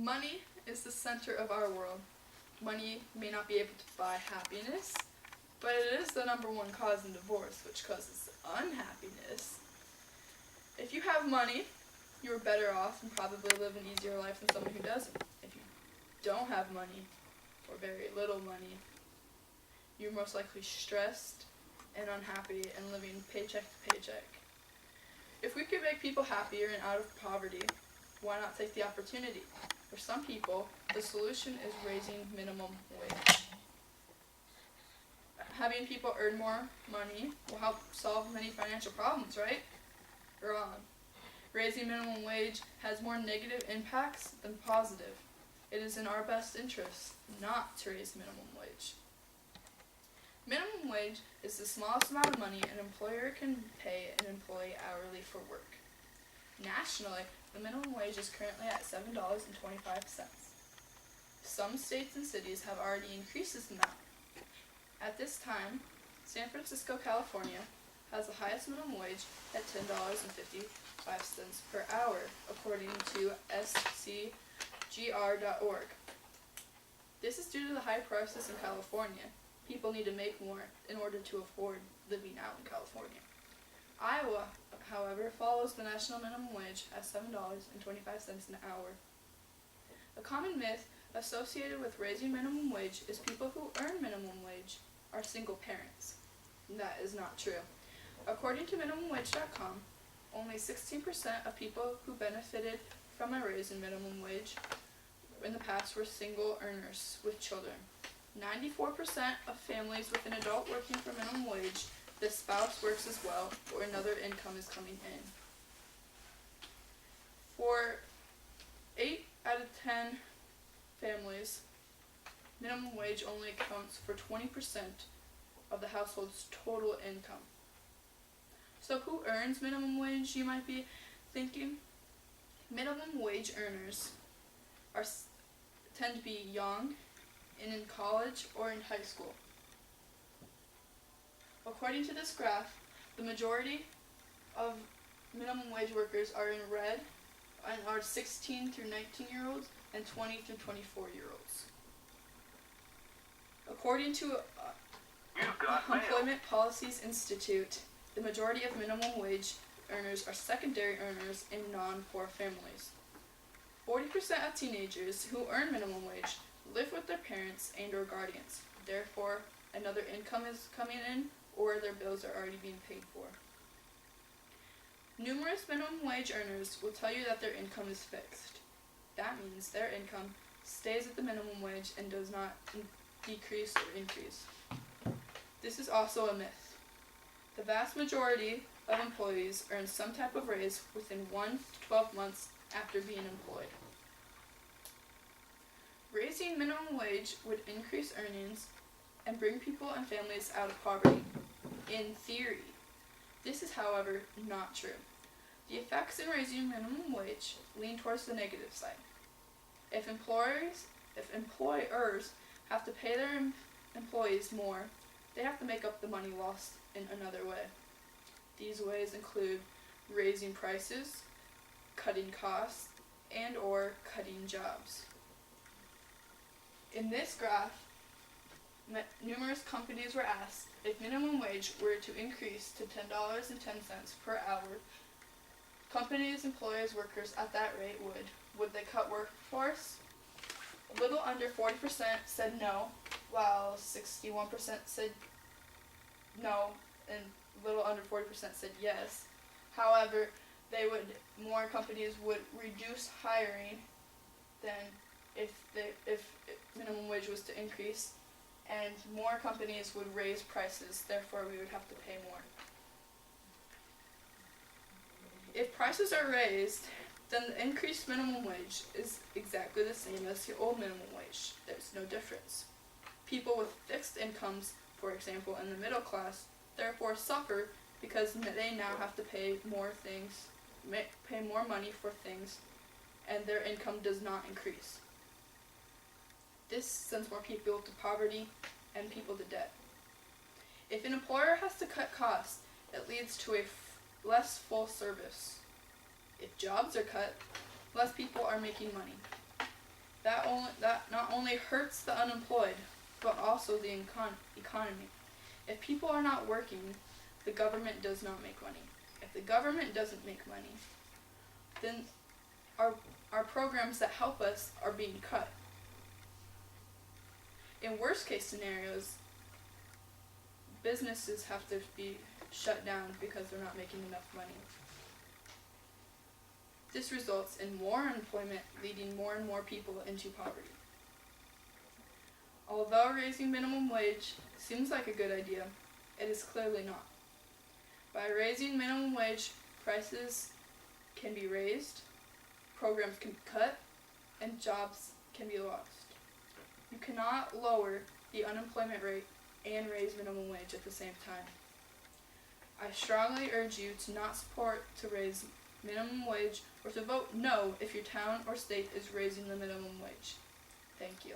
Money is the center of our world. Money may not be able to buy happiness, but it is the number one cause in divorce, which causes unhappiness. If you have money, you're better off and probably live an easier life than someone who doesn't. If you don't have money, or very little money, you're most likely stressed and unhappy and living paycheck to paycheck. If we could make people happier and out of poverty, why not take the opportunity? For some people, the solution is raising minimum wage. Having people earn more money will help solve many financial problems, right? Wrong. Raising minimum wage has more negative impacts than positive. It is in our best interest not to raise minimum wage. Minimum wage is the smallest amount of money an employer can pay an employee hourly for work. Nationally, the minimum wage is currently at $7.25. Some states and cities have already increased this amount. At this time, San Francisco, California, has the highest minimum wage at $10.55 per hour, according to scgr.org. This is due to the high prices in California. People need to make more in order to afford living out in California. Iowa, however, follows the national minimum wage at $7.25 an hour. A common myth associated with raising minimum wage is people who earn minimum wage are single parents. That is not true. According to minimumwage.com, only 16% of people who benefited from a raise in minimum wage in the past were single earners with children. 94% of families with an adult working for minimum wage, the spouse works as well, or another income is coming in. For 8 out of 10 families, minimum wage only accounts for 20% of the household's total income. So who earns minimum wage, you might be thinking? Minimum wage earners tend to be young and in college or in high school. According to this graph, the majority of minimum wage workers are in red and are 16 through 19-year-olds and 20 through 24-year-olds. According to Employment Policies Institute, the majority of minimum wage earners are secondary earners in non-poor families. 40% of teenagers who earn minimum wage live with their parents and or guardians. Therefore, another income is coming in or their bills are already being paid for. Numerous minimum wage earners will tell you that their income is fixed. That means their income stays at the minimum wage and does not decrease or increase. This is also a myth. The vast majority of employees earn some type of raise within 1 to 12 months after being employed. Raising minimum wage would increase earnings and bring people and families out of poverty, in theory. This is, however, not true. The effects in raising minimum wage lean towards the negative side. If employers have to pay their employees more, they have to make up the money lost in another way. These ways include raising prices, cutting costs, and or cutting jobs. In this graph, numerous companies were asked if minimum wage were to increase to $10.10 per hour, companies, employers, workers at that rate would they cut workforce? A little under 40% said no, while 61% said no, and a little under 40% said yes. However, more companies would reduce hiring than if minimum wage was to increase, and more companies would raise prices, therefore we would have to pay more. If prices are raised, then the increased minimum wage is exactly the same as the old minimum wage. There's no difference. People with fixed incomes, for example in the middle class, therefore suffer because they now have to pay more money for things, and their income does not increase. This sends more people to poverty and people to debt. If an employer has to cut costs, it leads to a less full service. If jobs are cut, less people are making money. That not only hurts the unemployed, but also the economy. If people are not working, the government does not make money. If the government doesn't make money, then our programs that help us are being cut. In worst case scenarios, businesses have to be shut down because they're not making enough money. This results in more unemployment, leading more and more people into poverty. Although raising minimum wage seems like a good idea, it is clearly not. By raising minimum wage, prices can be raised, programs can be cut, and jobs can be lost. You cannot lower the unemployment rate and raise minimum wage at the same time. I strongly urge you to not support to raise minimum wage or to vote no if your town or state is raising the minimum wage. Thank you.